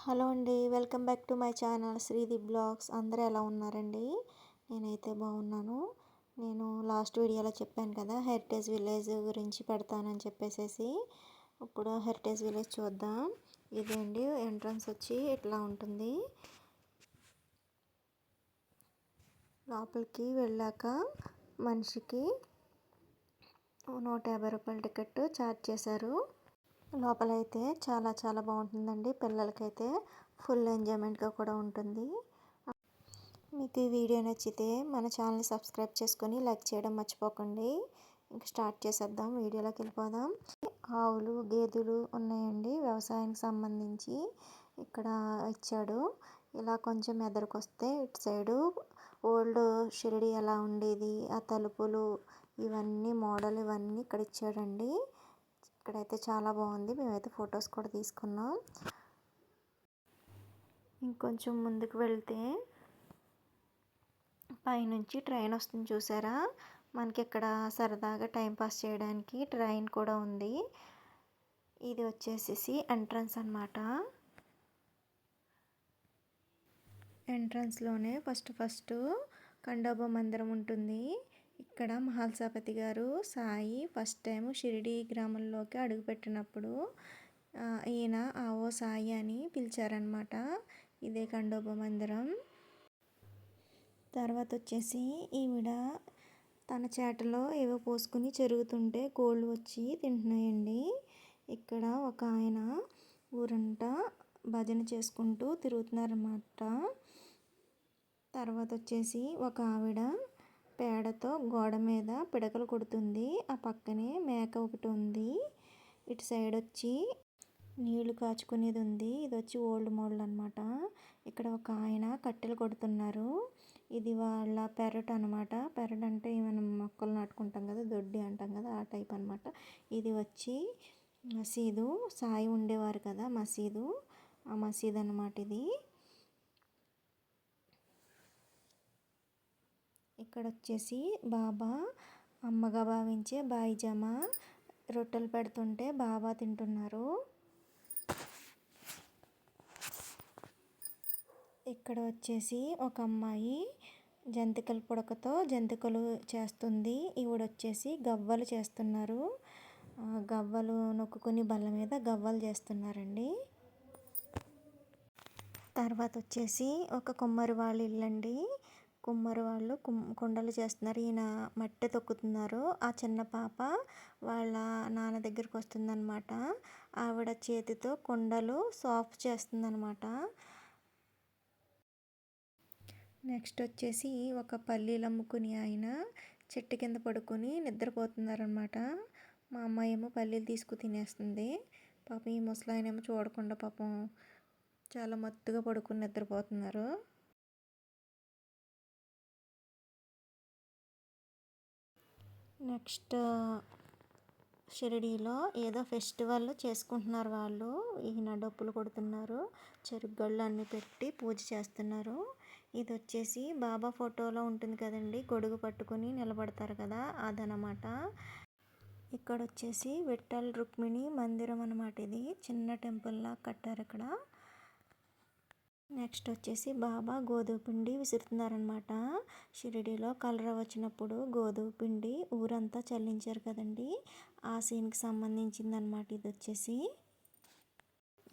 Hello అండి. Welcome back to my channel Sridi blogs. అందరూ ఎలా ఉన్నారండి? నేనైతే బాగున్నాను. నేను లాస్ట్ వీడియోలో చెప్పాను కదా, హెరిటేజ్ విలేజ్ గురించి పెడతానని చెప్పేసి. ఇప్పుడు హెరిటేజ్ విలేజ్ చూద్దాం. ఇదండి ఎంట్రన్స్ వచ్చి ఇట్లా ఉంటుంది. లోపలికి వెళ్ళాక మనిషికి 150 రూపాయల టికెట్ ఛార్జ్ చేశారు. లోపలైతే చాలా చాలా బాగుంటుందండి. పిల్లలకైతే ఫుల్ ఎంజాయ్మెంట్గా కూడా ఉంటుంది. మీకు ఈ వీడియో నచ్చితే మన ఛానల్ని సబ్స్క్రైబ్ చేసుకొని లైక్ చేయడం మర్చిపోకండి. ఇంకా స్టార్ట్ చేసేద్దాం, వీడియోలోకి వెళ్ళిపోదాం. ఆవులు గేదెలు ఉన్నాయండి, వ్యవసాయానికి సంబంధించి ఇక్కడ ఇచ్చాడు. ఇలా కొంచెం ఎదరికొస్తే ఇటు సైడు ఓల్డ్ షిరిడి ఎలా ఉండేది, ఆ తలుపులు ఇవన్నీ మోడల్ ఇవన్నీ ఇక్కడ ఇచ్చాడండి. ఇక్కడైతే చాలా బాగుంది. మేమైతే ఫొటోస్ కూడా తీసుకున్నాం. ఇంకొంచెం ముందుకు వెళ్తే పైనుంచి ట్రైన్ వస్తుంది చూసారా. మనకి ఇక్కడ సరదాగా టైంపాస్ చేయడానికి ట్రైన్ కూడా ఉంది. ఇది వచ్చేసి ఎంట్రన్స్ అన్నమాట. ఎంట్రన్స్లోనే ఫస్ట్ ఖండోబా మందిరం ఉంటుంది. ఇక్కడ మహాల్సాపతి గారు సాయి ఫస్ట్ టైం షిరిడి గ్రామంలోకి అడుగుపెట్టినప్పుడు ఈయన ఆవో సాయి అని పిలిచారనమాట. ఇదే ఖండోబా మందిరం. తర్వాత వచ్చేసి ఈవిడ తన చేటలో ఏవో పోసుకుని చెరుగుతుంటే కోళ్ళు వచ్చి తింటున్నాయండి. ఇక్కడ ఒక ఆయన ఊరంతా భజన చేసుకుంటూ తిరుగుతున్నారన్నమాట. తర్వాత వచ్చేసి ఒక ఆవిడ పేడతో గోడ మీద పిడకలు కొడుతుంది. ఆ పక్కనే మేక ఒకటి ఉంది. ఇటు సైడ్ వచ్చి నీళ్లు కాచుకునేది ఉంది. ఇది వచ్చి ఓల్డ్ మోడల్ అనమాట. ఇక్కడ ఒక ఆయన కట్టెలు కొడుతున్నారు. ఇది వాళ్ళ పెరట్ అనమాట. పెరట్ అంటే మనం మొక్కలు నాటుకుంటాం కదా, దొడ్డి అంటాం కదా, ఆ టైప్ అనమాట. ఇది వచ్చి మసీదు, సాయి ఉండేవారు కదా మసీదు, ఆ మసీదు అనమాట ఇది. ఇక్కడ వచ్చేసి బాబా అమ్మగా భావించే బాయిజామా రొట్టెలు పెడుతుంటే బాబా తింటున్నారు. ఇక్కడ వచ్చేసి ఒక అమ్మాయి జంతికల పుడకతో జంతికలు చేస్తుంది. ఈవిడ వచ్చేసి గవ్వలు చేస్తున్నారు. గవ్వలు నొక్కుని బల్ల మీద గవ్వలు చేస్తున్నారండి. తర్వాత వచ్చేసి ఒక కుమ్మరి వాళ్ళ ఇల్లండి. కుమ్మరి వాళ్ళు కుండలు చేస్తున్నారు. ఈయన మట్టి తొక్కుతున్నారు. ఆ చిన్న పాప వాళ్ళ నాన్న దగ్గరికి వస్తుందన్నమాట. ఆవిడ చేతితో కుండలు సాఫ్ చేస్తుందన్నమాట. నెక్స్ట్ వచ్చేసి ఒక పల్లీలు అమ్ముకుని ఆయన చెట్టు కింద పడుకొని నిద్రపోతున్నారనమాట. మా అమ్మాయి ఏమో పల్లీలు తీసుకు తినేస్తుంది. పాపం ఈ ముసలాయన ఏమో చూడకుండా పాపం చాలా మత్తుగా పడుకొని నిద్రపోతున్నారు. నెక్స్ట్ షిరిడీలో ఏదో ఫెస్టివల్ చేసుకుంటున్నారు వాళ్ళు. ఈయన డప్పులు కొడుతున్నారు, చెరుగళ్ళు అన్నీ పెట్టి పూజ చేస్తున్నారు. ఇది వచ్చేసి బాబా ఫోటోలో ఉంటుంది కదండి, గొడుగు పట్టుకుని నిలబడతారు కదా, అదనమాట. ఇక్కడ వచ్చేసి విఠల్ రుక్మిణి మందిరం అనమాట. ఇది చిన్న టెంపుల్ లా కట్టారు ఇక్కడ. నెక్స్ట్ వచ్చేసి బాబా గోధుమ పిండి విసురుతున్నారనమాట. షిరిడీలో కలరా వచ్చినప్పుడు గోధుమ పిండి ఊరంతా చల్లించారు కదండి, ఆ సీన్కి సంబంధించింది అనమాట.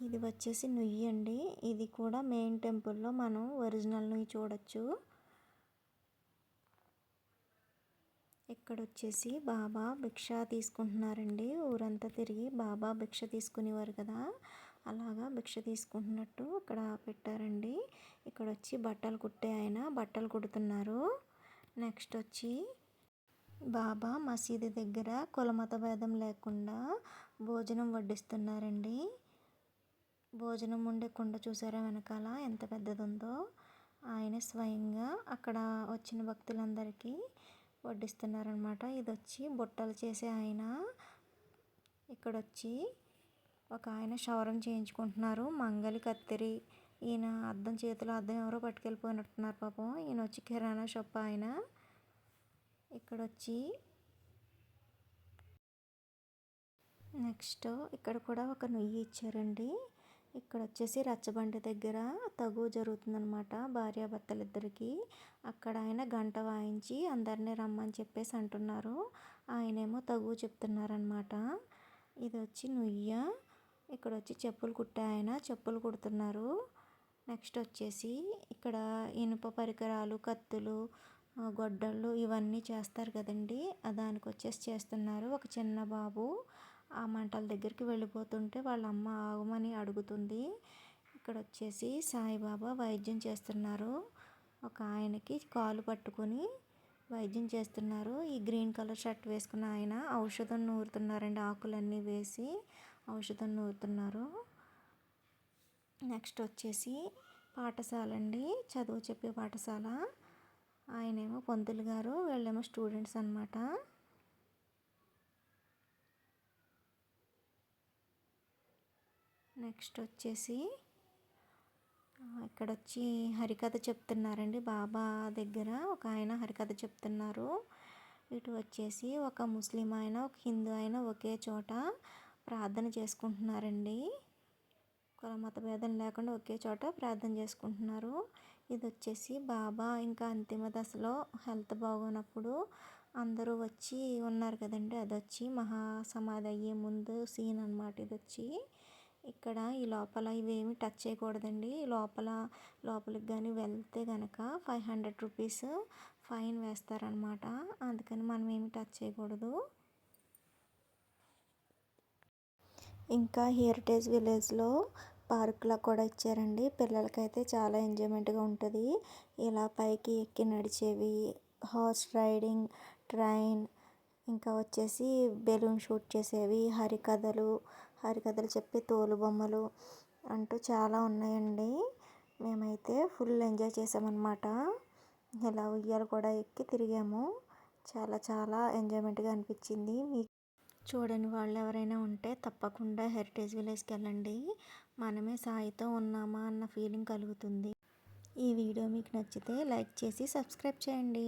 ఇది వచ్చేసి నుయ్యి అండి. ఇది కూడా మెయిన్ టెంపుల్లో మనం ఒరిజినల్ నుయ్యి చూడొచ్చు. ఇక్కడ వచ్చేసి బాబా భిక్ష తీసుకుంటున్నారండి. ఊరంతా తిరిగి బాబా భిక్ష తీసుకునేవారు కదా, అలాగా భిక్ష తీసుకుంటున్నట్టు ఇక్కడ పెట్టారండి. ఇక్కడ వచ్చి బట్టలు కుట్టే ఆయన బట్టలు కుడుతున్నారు. నెక్స్ట్ వచ్చి బాబా మసీదు దగ్గర కులమత భేదం లేకుండా భోజనం వడ్డిస్తున్నారండి. భోజనం ఉండే కుండ చూసారా వెనకాల ఎంత పెద్దది ఉందో. ఆయన స్వయంగా అక్కడ వచ్చిన భక్తులందరికీ వడ్డిస్తున్నారనమాట. ఇది వచ్చి బుట్టలు చేసే ఆయన. ఇక్కడ వచ్చి ఒక ఆయన క్షవరం చేయించుకుంటున్నారు. మంగలి కత్తిరి, ఈయన అద్దం చేతిలో అద్దం ఎవరో పట్టుకెళ్ళిపోయినట్టున్నారు పాపం. ఈయన వచ్చి కిరాణా షాప్ ఆయన. ఇక్కడ వచ్చి నెక్స్ట్ ఇక్కడ కూడా ఒక నుయ్యి ఇచ్చారండి. ఇక్కడ వచ్చేసి రచ్చబండి దగ్గర తగువ జరుగుతుందనమాట భార్యాభర్తలిద్దరికి. అక్కడ ఆయన గంట వాయించి అందరినీ రమ్మని చెప్పేసి అంటున్నారు. ఆయనేమో తగువ చెప్తున్నారనమాట. ఇది వచ్చి నుయ్య. ఇక్కడ వచ్చి చెప్పులు కుట్టే ఆయన చెప్పులు కుడుతున్నారు. నెక్స్ట్ వచ్చేసి ఇక్కడ ఇనుప పరికరాలు, కత్తులు, గొడ్డళ్ళు ఇవన్నీ చేస్తారు కదండి, దానికి వచ్చేసి చేస్తున్నారు. ఒక చిన్న బాబు ఆ మంటల దగ్గరికి వెళ్ళిపోతుంటే వాళ్ళ అమ్మ ఆగమని అడుగుతుంది. ఇక్కడ వచ్చేసి సాయిబాబా వైద్యం చేస్తున్నారు. ఒక ఆయనకి కాలు పట్టుకొని వైద్యం చేస్తున్నారు. ఈ గ్రీన్ కలర్ షర్ట్ వేసుకున్న ఆయన ఔషధం నూరుతున్నారండి. ఆకులన్నీ వేసి ఔషధం నూరుతున్నారు. నెక్స్ట్ వచ్చేసి పాఠశాల అండి, చదువు చెప్పే పాఠశాల. ఆయనేమో పంతులు గారు, వీళ్ళేమో స్టూడెంట్స్ అన్నమాట. నెక్స్ట్ వచ్చేసి ఇక్కడ వచ్చి హరికథ చెప్తున్నారండి. బాబా దగ్గర ఒక ఆయన హరికథ చెప్తున్నారు. ఇటు వచ్చేసి ఒక ముస్లిం ఆయన, ఒక హిందూ ఆయన ఒకే చోట ప్రార్థన చేసుకుంటున్నారండి. కుల మత భేదం లేకుండా ఒకే చోట ప్రార్థన చేసుకుంటున్నారు. ఇది వచ్చేసి బాబా ఇంకా అంతిమ దశలో హెల్త్ బాగోనప్పుడు అందరూ వచ్చి ఉన్నారు కదండి, అది వచ్చి మహాసమాధి అయ్యే ముందు సీన్ అనమాట. ఇది వచ్చి ఇక్కడ ఈ లోపల ఇవేమి టచ్ చేయకూడదండి. లోపలికి కానీ వెళ్తే కనుక 500 రూపీస్ ఫైన్ వేస్తారనమాట. అందుకని మనం ఏమి టచ్ చేయకూడదు. ఇంకా హెరిటేజ్ విలేజ్లో పార్కులా కూడా ఇచ్చారండి. పిల్లలకైతే చాలా ఎంజాయ్మెంట్గా ఉంటుంది. ఇలా పైకి ఎక్కి నడిచేవి, హార్స్ రైడింగ్, ట్రైన్, ఇంకా వచ్చేసి బెలూన్ షూట్ చేసేవి, హరికథలు చెప్పి తోలుబొమ్మలు అంటూ చాలా ఉన్నాయండి. మేమైతే ఫుల్ ఎంజాయ్ చేసామన్నమాట. ఇలా ఉయ్యాలు కూడా ఎక్కి తిరిగాము. చాలా చాలా ఎంజాయ్మెంట్గా అనిపించింది. చూడని వాళ్ళు ఎవరైనా ఉంటే తప్పకుండా హెరిటేజ్ విలేజ్కి వెళ్ళండి. మనమే సాయితో ఉన్నామా అన్న ఫీలింగ్ కలుగుతుంది. ఈ వీడియో మీకు నచ్చితే లైక్ చేసి సబ్స్క్రైబ్ చేయండి.